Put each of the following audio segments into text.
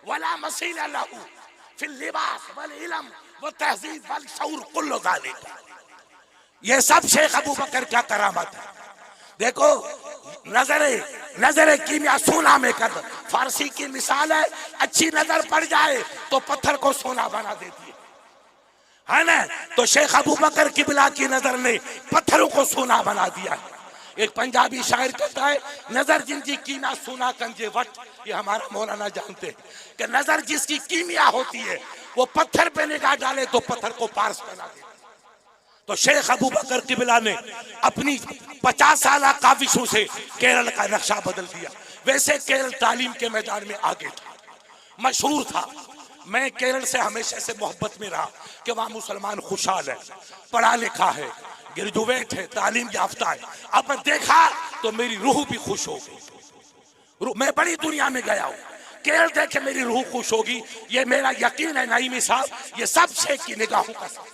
वला मसील लहू फिल लिबास वल इल्म व तहजीब वल शऊर कुल्लु ज़ालिक। ये सब शेख अबू बकर क्या करामत है। देखो नजरे कीमिया सोना में कर, फारसी की मिसाल है, अच्छी नजर पड़ जाए तो पत्थर को सोना बना देती है ना। तो शेख अबू बकर किबला की नजर ने पत्थरों को सोना बना दिया। एक पंजाबी शायर कहता है, नजर जिनकी कीमिया सोना कंजे वट। ये हमारा मौलाना जानते हैं कि नजर जिसकी कीमिया होती है वो पत्थर पे निगाह डाले तो पत्थर को पारस बना देती है। तो शेख अबू बकर किबला ने अपनी 50 साल काविशों से केरल का नक्शा बदल दिया। वैसे केरल तालीम के मैदान में आगे था, मशहूर था। मैं केरल से हमेशा से मोहब्बत में रहा कि वहाँ मुसलमान खुशहाल है, पढ़ा लिखा है, ग्रेजुएट है, तालीम याफ्ता है। अब देखा तो मेरी रूह भी खुश हो गई। मैं बड़ी दुनिया में गया हूँ, केरल देखे मेरी रूह खुश होगी। ये मेरा यकीन है नईमी साहब, ये सब शेख की निगाहों का साथ,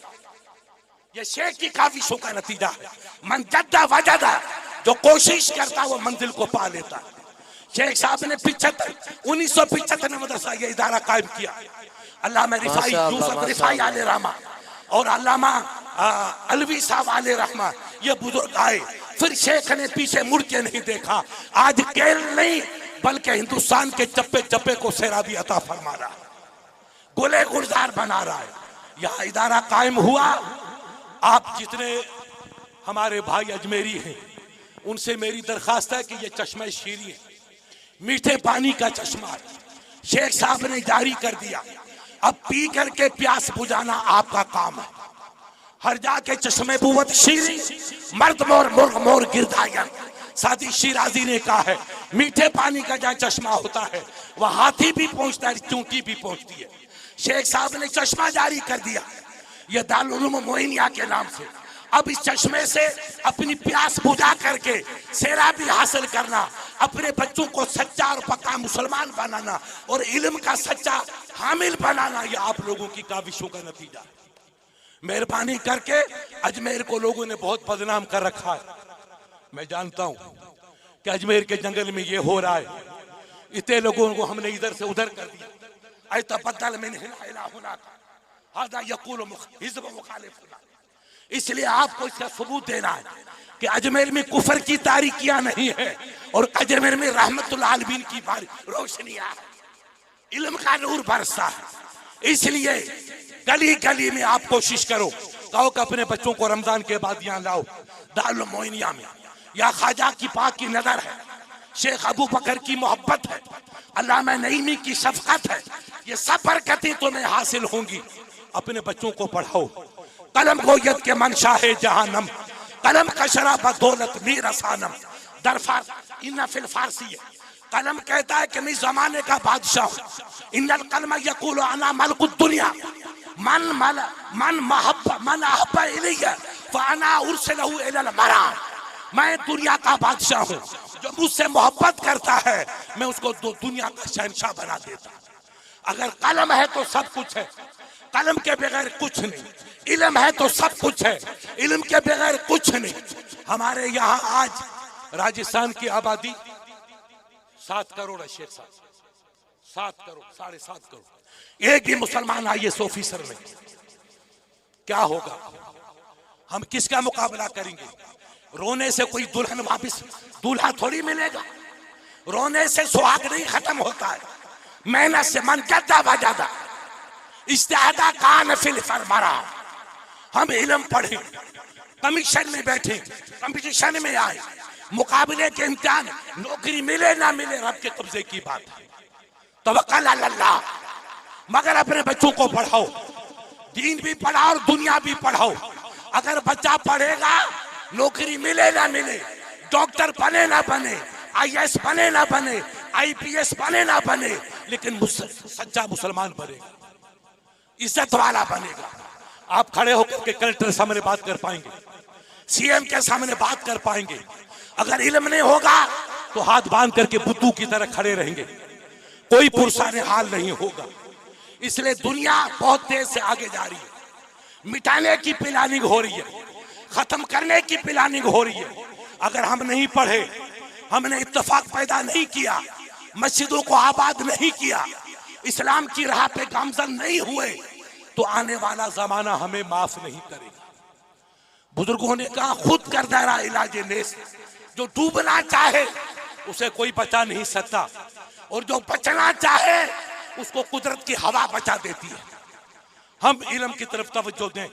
ये शेख की काविशों का नतीजा है। मन जद्दा वजदा, जो कोशिश करता वो मंजिल को पा लेता। शेख साहब ने 1975 में मदरसा ये इदारा कायम किया। अल्लामा रिफाई यूसुफ रिफाई आले रहमा और अल्लामा अलवी साहब आले रहमा, ये बुजुर्ग आए। फिर शेख ने पीछे मुड़ के नहीं देखा। आज केरल नहीं बल्कि हिंदुस्तान के चप्पे चप्पे को सैराबी अता फरमा रहा है, गुले गुलजार बना रहा है। यहाँ इदारा कायम हुआ। आप जितने हमारे भाई अजमेरी हैं उनसे मेरी दरखास्त है कि ये चश्मा शीरी है, मीठे पानी का चश्मा है, शेख साहब ने जारी कर दिया। अब पी करके प्यास बुझाना आपका काम है। हर जाके चश्मे बुवत शीरी, मर्द मोर मुर्ग मोर गिरदायन। सादी शिराजी ने कहा है, मीठे पानी का जहाँ चश्मा होता है वह हाथी भी पहुंचता है, चूंटी भी पहुंचती है। शेख साहब ने चश्मा जारी कर दिया, यह दारुल उलूम मोइनिया के नाम से। अब इस चश्मे से अपनी प्यास बुझा करके सैराबी हासिल करना, अपने बच्चों को सच्चा और पक्का मुसलमान बनाना और इल्म का सच्चा हामिल बनाना, यह आप लोगों की काविशों का नतीजा है। मेहरबानी करके अजमेर को लोगों ने बहुत बदनाम कर रखा है। मैं जानता हूं कि अजमेर के जंगल में ये हो रहा है। इतने लोगों को हमने इधर से उधर कर दिया। इसलिए आपको इसका सबूत देना है कि अजमेर में कुफर की तारीकियां नहीं है और अजमेर में रहमतुल आलमीन की रोशनियां है, इल्म का नूर बरसता है। इसलिए गली गली में आप कोशिश करो, कहो कि अपने बच्चों को रमजान के बाद यहाँ लाओ। दारुल मोइनिया में या ख्वाजा की पाक की नजर है, शेख अबू बकर की मोहब्बत है, अल्लामा नईमी की शफकत है। ये सब बरकतें तुम्हें हासिल होंगी। अपने बच्चों को पढ़ाओ। कलम गोयत के मंशा है जहानम, कलम का शराब दौलत मीर असानम। दरफार इन्ना फिल फारसी है, कलम कहता है कि मैं जमाने का बादशाह हूँ। इन्नल कलम यकूल अना मलकुद दुनिया मन अहब्बा इलैया फअना उरसिलहु इलल मरार। मैं दुनिया का बादशाह हूँ, जो मुझसे मोहब्बत करता है मैं उसको दुनिया का शहंशाह बना देता। अगर कलम है तो सब कुछ है, कलम के बगैर कुछ नहीं। इल्म है तो सब कुछ है, इल्म के बगैर कुछ नहीं। हमारे यहाँ आज राजस्थान की आबादी 7 करोड़ है शेख साहब, 7 करोड़ 7.5 करोड़। एक भी मुसलमान आइए 100 फीसद में, क्या होगा? हम किसका मुकाबला करेंगे? रोने से कोई दुल्हन वापिस दूल्हा थोड़ी मिलेगा। रोने से सुहाग नहीं खत्म होता है, मेहनत से। मन जद्दा वजदा इस्तेदा कान फिल फरमारा। हम इल्म पढ़े, कमीशन में बैठे, कंपटीशन में आए, मुकाबले के इम्तिहान, नौकरी मिले ना मिले रब के कब्जे की बात है। तवक्कल अल्लाह। मगर अपने बच्चों को पढ़ाओ, दीन भी पढ़ाओ और दुनिया भी पढ़ाओ। अगर बच्चा पढ़ेगा, नौकरी मिले ना मिले, डॉक्टर बने ना बने, IAS बने ना बने, IPS बने ना बने, लेकिन सच्चा मुसलमान बनेगा, इज्जत वाला बनेगा। आप खड़े होकर के कलेक्टर सामने बात कर पाएंगे, CM के सामने बात कर पाएंगे। अगर इल्म नहीं होगा तो हाथ बांध करके बुद्धू की तरह खड़े रहेंगे, कोई पुरसाने हाल नहीं होगा। इसलिए दुनिया बहुत तेज से आगे जा रही है, मिटाने की प्लानिंग हो रही है, खत्म करने की प्लानिंग हो रही है। अगर हम नहीं पढ़े, हमने इत्तेफाक पैदा नहीं किया, मस्जिदों को आबाद नहीं किया, इस्लाम की राह पे गामजन नहीं हुए तो आने वाला जमाना हमें माफ नहीं करेगा। बुजुर्गों ने कहा खुद कर दायरा इलाज नेस, जो डूबना चाहे उसे कोई बचा नहीं सकता और जो बचना चाहे उसको कुदरत की हवा बचा देती है। हम इल्म की तरफ तवज्जो दें,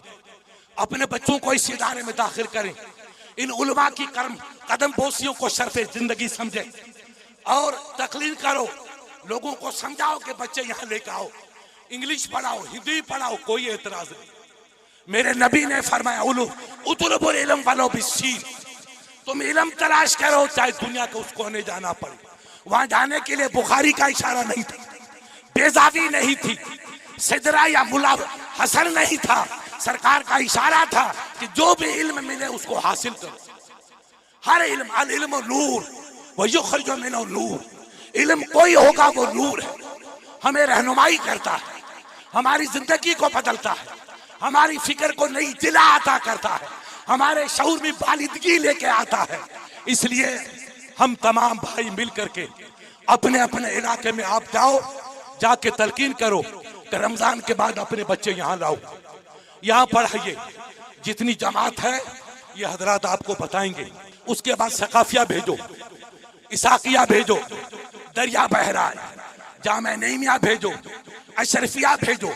अपने बच्चों को इस इदारे में दाखिल करें, इन उलमा की कदम बोसियों को शर्फ़े जिंदगी समझें और तकलील करो, लोगों को समझाओ कि बच्चे यहाँ लेकर आओ, इंग्लिश पढ़ाओ, हिंदी पढ़ाओ, कोई एतराज नहीं। मेरे नबी ने फरमाया उतलबुल इल्म वलो बिस्सीन, तुम इल्म तलाश करो चाहे दुनिया के उस कोने जाना पड़े। वहां जाने के लिए बुखारी का इशारा नहीं था, बेजावी नहीं थी, सिदरा या मुला हसन नहीं था, सरकार का इशारा था कि जो भी इल्म मिले उसको हासिल करो। हर इल्म अल इल्म नूर व युखरिजु मिनो नूर, इल्म कोई होगा वो नूर है, हमें रहनुमाई करता है, हमारी जिंदगी को बदलता है, हमारी फिक्र को नई दिला अता करता है, हमारे शऊर में बालिदगी लेके आता है। इसलिए हम तमाम भाई मिल करके अपने अपने इलाके में आप जाओ, जाके तलकीन करो कि रमजान के बाद अपने बच्चे यहाँ लाओ, यहाँ पढ़ाइए। जितनी जमात है ये हजरात आपको बताएंगे। उसके बाद सकाफिया भेजो, इसाकिया भेजो, दरिया बह रहा है, जामे नईमिया भेजो, अशरफिया भेजो,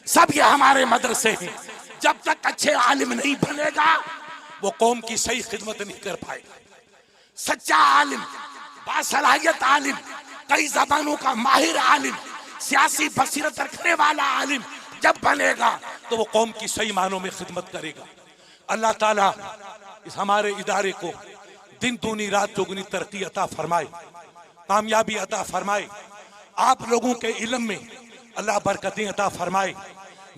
सब ये हमारे मदरसे हैं। जब तक अच्छे आलिम नहीं बनेगा वो कौम की सही खिदमत नहीं कर पाएगा। सच्चा आलिम, बासलाहियत आलिम, कई जबानों का माहिर आलिम, सियासी बसीरत रखने वाला आलिम जब बनेगा तो वो कौम की सही मानों में खिदमत करेगा। अल्लाह ताला इस हमारे इदारे को दिन दूनी रात चौगुनी तरक्की अता फरमाए, कामयाबी अता फरमाए। आप लोगों के इल्म में अल्लाह बरकतें अता फरमाए,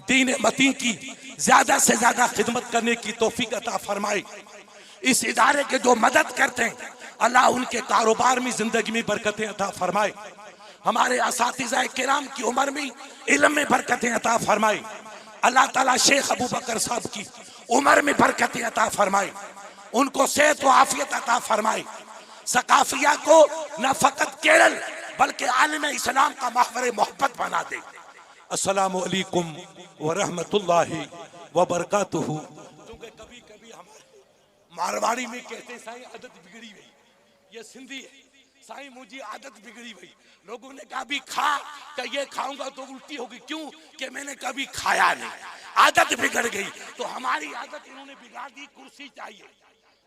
दीन मतीन की ज्यादा से ज्यादा खिदमत करने की तौफीक अता फरमाए। इस इदारे के जो मदद करते हैं अल्लाह उनके कारोबार में, जिंदगी में बरकतें अता फरमाए। हमारे असातिज़ा किराम की उम्र में, इल्म में बरकतें अता फरमाए। अल्लाह ताला शेख अबू बकर साहब की उम्र में बरकतें अता फरमाए, उनको सेहत व आफियत अता फरमाए। सकाफिया को न फकत केरल बल्कि आलम इस्लाम का महवर मोहब्बत बना दे। अस्सलामु अलैकुम व रहमतुल्लाहि व बरकातुहू। क्योंकि कभी कभी हमारे मारवाड़ी में कहते साईं आदत बिगड़ी हुई, ये सिंधी है, साईं मुझे आदत बिगड़ी हुई। लोगों ने कहा भी खा, तो ये खाऊंगा तो उल्टी होगी, क्यों कि मैंने कभी खाया नहीं, आदत बिगड़ गई। तो हमारी आदत इन्होंने बिगाड़ दी। कुर्सी चाहिए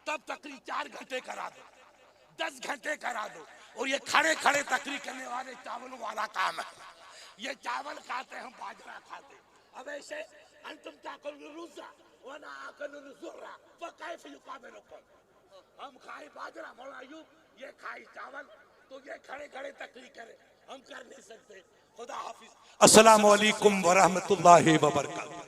तब तकरीर 4 घंटे करा दो, 10 घंटे करा दो, और ये खड़े खड़े तकरीर करने वाले चावलों वाला काम है। ये चावल खाते हम बाजरा खाते। अब ऐसे अंतुम ताकुलुन रुज़ा व ना आकुलुन ज़ुर्रा फ़कैफ़ युक़ाबिलुकुम, हम खाए बाजरा, मौलाना अय्यूब ये खाए चावल, तो ये खड़े खड़े तकरीर करे, हम कर नहीं सकते। खुदा हाफिज। अस्सलामु अलैकुम व रहमतुल्लाहि व बरकातुहू।